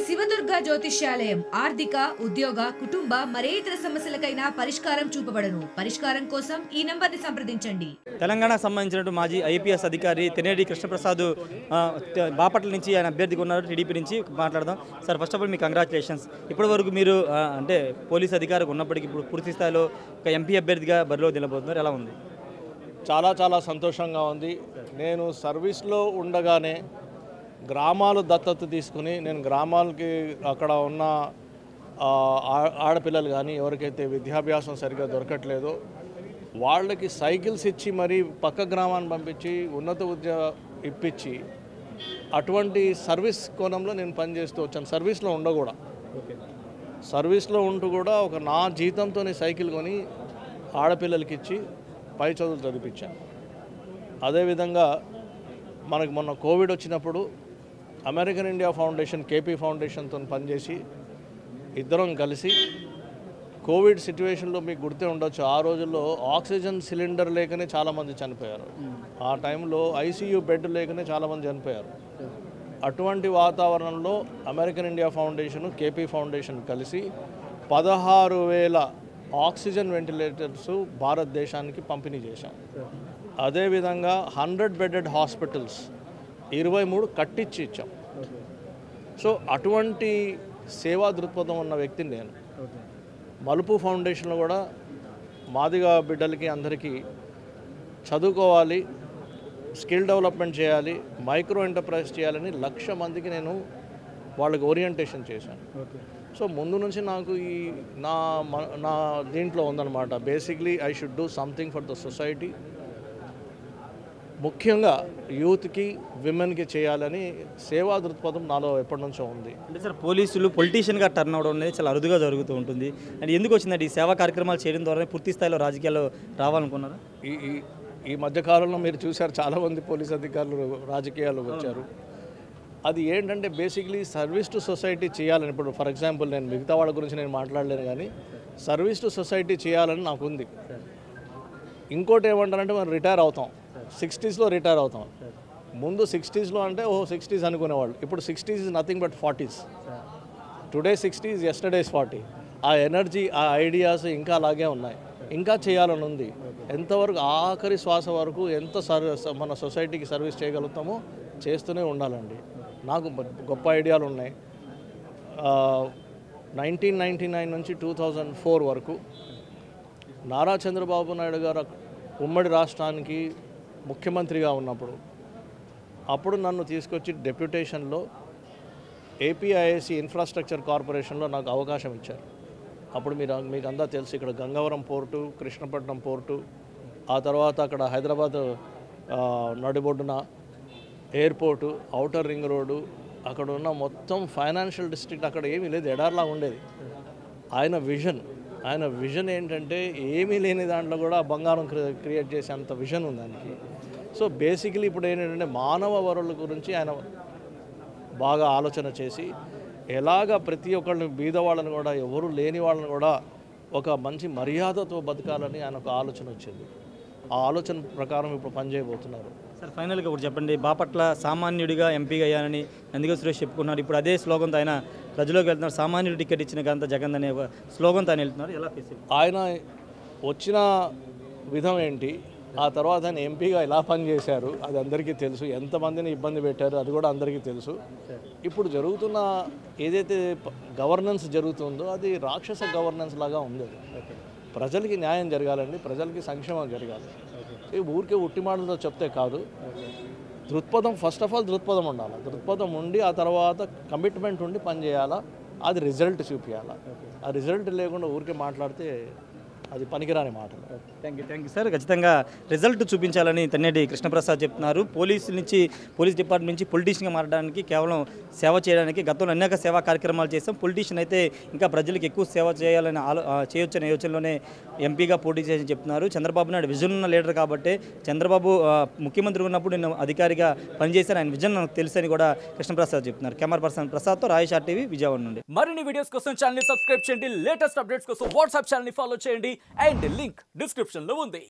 శివదుర్గ జ్యోతిష్యాలయం ఆర్థిక ఉద్యోగ కుటుంబ మరే ఇతర సమస్యలకైనా పరిష్కారం చూపబడును. పరిష్కారం కోసం ఈ నంబర్ని సంప్రదించండి. తెలంగాణకు సంబంధించిన మాజీ ఐపీఎస్ అధికారి తెనేటి కృష్ణప్రసాద్ బాపట్ల నుంచి ఆయన అభ్యర్థిగా ఉన్నారు. టీడీపీ నుంచి మాట్లాడదాం. Sir, first of all me congratulations. ఇప్పటి వరకు మీరు అంటే పోలీస్ అధికారికి ఉన్నప్పటికీ ఇప్పుడు పూర్తి స్థాయిలో ఒక ఎంపీ అభ్యర్థిగా బరిలో నిలబోతున్నారు. ఎలా ఉంది? చాలా సంతోషంగా ఉంది. నేను సర్వీస్లో ఉండగానే గ్రామాలు దత్తత తీసుకుని నేను గ్రామాలకి అక్కడ ఉన్న ఆడపిల్లలు కానీ ఎవరికైతే విద్యాభ్యాసం సరిగ్గా దొరకట్లేదో వాళ్ళకి సైకిల్స్ ఇచ్చి మరీ పక్క గ్రామాన్ని పంపించి ఉన్నత విద్య ఇప్పించి అటువంటి సర్వీస్ కోణంలో నేను పనిచేస్తూ వచ్చాను. సర్వీస్లో ఉండకూడా సర్వీస్లో ఉంటూ కూడా ఒక నా జీతంతో సైకిల్ కొని ఆడపిల్లలకి ఇచ్చి పై చదువులు చదివించాను. అదేవిధంగా మనకు మొన్న కోవిడ్ వచ్చినప్పుడు అమెరికన్ ఇండియా ఫౌండేషన్ కేపీ ఫౌండేషన్తో పనిచేసి ఇద్దరం కలిసి కోవిడ్ సిచ్యువేషన్లో మీకు గుర్తే ఉండొచ్చు, ఆ రోజుల్లో ఆక్సిజన్ సిలిండర్ లేకనే చాలామంది చనిపోయారు. ఆ టైంలో ఐసీయూ బెడ్ లేకనే చాలామంది చనిపోయారు. అటువంటి వాతావరణంలో American India foundation KP foundation కలిసి 16,000 ఆక్సిజన్ వెంటిలేటర్స్ భారతదేశానికి పంపిణీ చేశాం. అదేవిధంగా 100 బెడెడ్ హాస్పిటల్స్ 23 కట్టించి ఇచ్చాం. సో అటువంటి సేవా దృక్పథం ఉన్న వ్యక్తిని నేను. మలుపు ఫౌండేషన్లో కూడా మాదిగా బిడ్డలకి అందరికీ చదువుకోవాలి, స్కిల్ డెవలప్మెంట్ చేయాలి, మైక్రో ఎంటర్ప్రైజ్ చేయాలని 1,00,000 మందికి నేను వాళ్ళకి ఓరియంటేషన్ చేశాను. సో ముందు నుంచి నాకు ఈ నా దీంట్లో ఉందన్నమాట. Basically I should do something for the society, ముఖ్యంగా యూత్కి విమెన్కి చేయాలని సేవా దృక్పథం నాలో ఎప్పటి నుంచో ఉంది. అంటే సార్, పోలీసులు పొలిటీషియన్గా టర్న్ అవడం అనేది చాలా అరుదుగా జరుగుతూ ఉంటుంది. అండ్ ఎందుకు వచ్చిందంటే ఈ సేవా కార్యక్రమాలు చేయడం ద్వారా పూర్తి స్థాయిలో రాజకీయాల్లో రావాలనుకున్నారా? ఈ మధ్యకాలంలో మీరు చూశారు, చాలామంది పోలీస్ అధికారులు రాజకీయాల్లోకి వచ్చారు. అది ఏంటంటే బేసిక్లీ సర్వీస్ టు సొసైటీ చేయాలని. ఇప్పుడు ఫర్ ఎగ్జాంపుల్ నేను మిగతా వాళ్ళ గురించి నేను మాట్లాడలేను, కానీ సర్వీస్ టు సొసైటీ చేయాలని నాకు ఉంది. ఇంకోటి ఏమంటారంటే మనం రిటైర్ అవుతాం, 60స్లో రిటైర్ అవుతాం. ముందు 60స్లో అంటే 60s అనుకునేవాళ్ళు. ఇప్పుడు 60s is nothing but 40s. Today 60s, yesterday's 40. ఆ ఎనర్జీ, ఆ ఐడియాస్ ఇంకా అలాగే ఉన్నాయి. ఇంకా చేయాలని ఉంది. ఎంతవరకు ఆఖరి శ్వాస వరకు ఎంత మన సొసైటీకి సర్వీస్ చేయగలుగుతామో చేస్తూనే ఉండాలండి. నాకు గొప్ప ఐడియాలు ఉన్నాయి. 1999 నుంచి 2004 వరకు నారా చంద్రబాబు నాయుడు గారు ఉమ్మడి రాష్ట్రానికి ముఖ్యమంత్రిగా ఉన్నప్పుడు అప్పుడు నన్ను తీసుకొచ్చి డెప్యుటేషన్లో ఏపీఐఏసీ ఇన్ఫ్రాస్ట్రక్చర్ కార్పొరేషన్లో నాకు అవకాశం ఇచ్చారు. అప్పుడు మీకు అంతా తెలుసు, ఇక్కడ గంగవరం పోర్టు, కృష్ణపట్నం పోర్టు, ఆ తర్వాత అక్కడ హైదరాబాద్ నడిబొడ్డున ఎయిర్పోర్టు, ఔటర్ రింగ్ రోడ్డు, అక్కడ ఉన్న మొత్తం ఫైనాన్షియల్ డిస్ట్రిక్ట్ అక్కడ ఏమీ లేదు, ఎడార్లా ఉండేది. ఆయన విజన్ ఏంటంటే ఏమీ లేని దాంట్లో కూడా బంగారం క్రియేట్ చేసే అంత విజన్ ఉంది దానికి. సో బేసికలీ ఇప్పుడు ఏంటంటే మానవ వనరుల గురించి ఆయన బాగా ఆలోచన చేసి ఎలాగ ప్రతి ఒక్కళ్ళని బీద వాళ్ళని కూడా ఎవరు లేని వాళ్ళని కూడా ఒక మంచి మర్యాదతో బతకాలని ఆయన ఒక ఆలోచన వచ్చింది. ఆ ఆలోచన ప్రకారం ఇప్పుడు పనిచేయబోతున్నారు. సార్, ఫైనల్గా ఒకటి చెప్పండి. బాపట్ల సామాన్యుడిగా ఎంపీగా అయ్యానని నందిగా సురేష్ చెప్పుకున్నారు. ఇప్పుడు అదే స్లోగన్తో ఆయన ప్రజలోకి వెళ్తున్నారు. సామాన్యుడి టికెట్ ఇచ్చిన గంత జగన్ అనే స్లోగన్తో ఆయన వెళ్తున్నారు. ఎలా ఫేస్? ఆయన వచ్చిన విధం ఏంటి, ఆ తర్వాత ఆయన ఎంపీగా ఎలా పనిచేశారు అది అందరికీ తెలుసు. ఎంతమందిని ఇబ్బంది పెట్టారు అది కూడా అందరికీ తెలుసు. ఇప్పుడు జరుగుతున్న ఏదైతే గవర్నెన్స్ జరుగుతుందో అది రాక్షస గవర్నెన్స్ లాగా ఉంది. ప్రజలకి న్యాయం జరగాలండి, ప్రజలకి సంక్షేమం జరగాలి. ఊరికే ఉట్టి మాటలతో చెప్తే కాదు. దృక్పథం, ఫస్ట్ ఆఫ్ ఆల్ దృక్పథం ఉండాలి. దృక్పథం ఉండి ఆ తర్వాత కమిట్మెంట్ ఉండి పనిచేయాలా, అది రిజల్ట్ చూపించాలా. ఆ రిజల్ట్ లేకుండా ఊరికే మాట్లాడితే అది పనికిరాని మాటలు. Thank you sir. ఖచ్చితంగా రిజల్ట్ చూపించాలని తెన్నేటి కృష్ణప్రసాద్ చెప్తున్నారు. పోలీస్ డిపార్ట్మెంట్ నుంచి పొలిటీషియన్గా మారడానికి, కేవలం సేవ చేయడానికి గతంలో అనేక సేవా కార్యక్రమాలు చేస్తాం. పొలిటీషియన్ అయితే ఇంకా ప్రజలకు ఎక్కువ సేవ చేయాలని చేయొచ్చనే యోచనలోనే ఎంపీగా పోటీ చేసి చెప్తున్నారు. చంద్రబాబు నాయుడు విజన్ ఉన్న లీడర్ కాబట్టి చంద్రబాబు ముఖ్యమంత్రి ఉన్నప్పుడు నేను అధికారిగా పనిచేశాను, ఆయన విజన్ నాకు తెలుసని కూడా కృష్ణప్రసాద్ చెప్తున్నారు. Camera person ప్రసాద్తో Rayesh RTV, Vijayawada నుండి. మరిన్ని వీడియోస్ కోసం ఛానల్ ని సబ్స్క్రైబ్ చేయండి. లేటెస్ట్ అప్డేట్స్ కోసం వాట్సాప్ ఛానల్ ని ఫాలో చేయండి. అండ్ లింక్ డిస్క్రిప్షన్ లో ఉంది.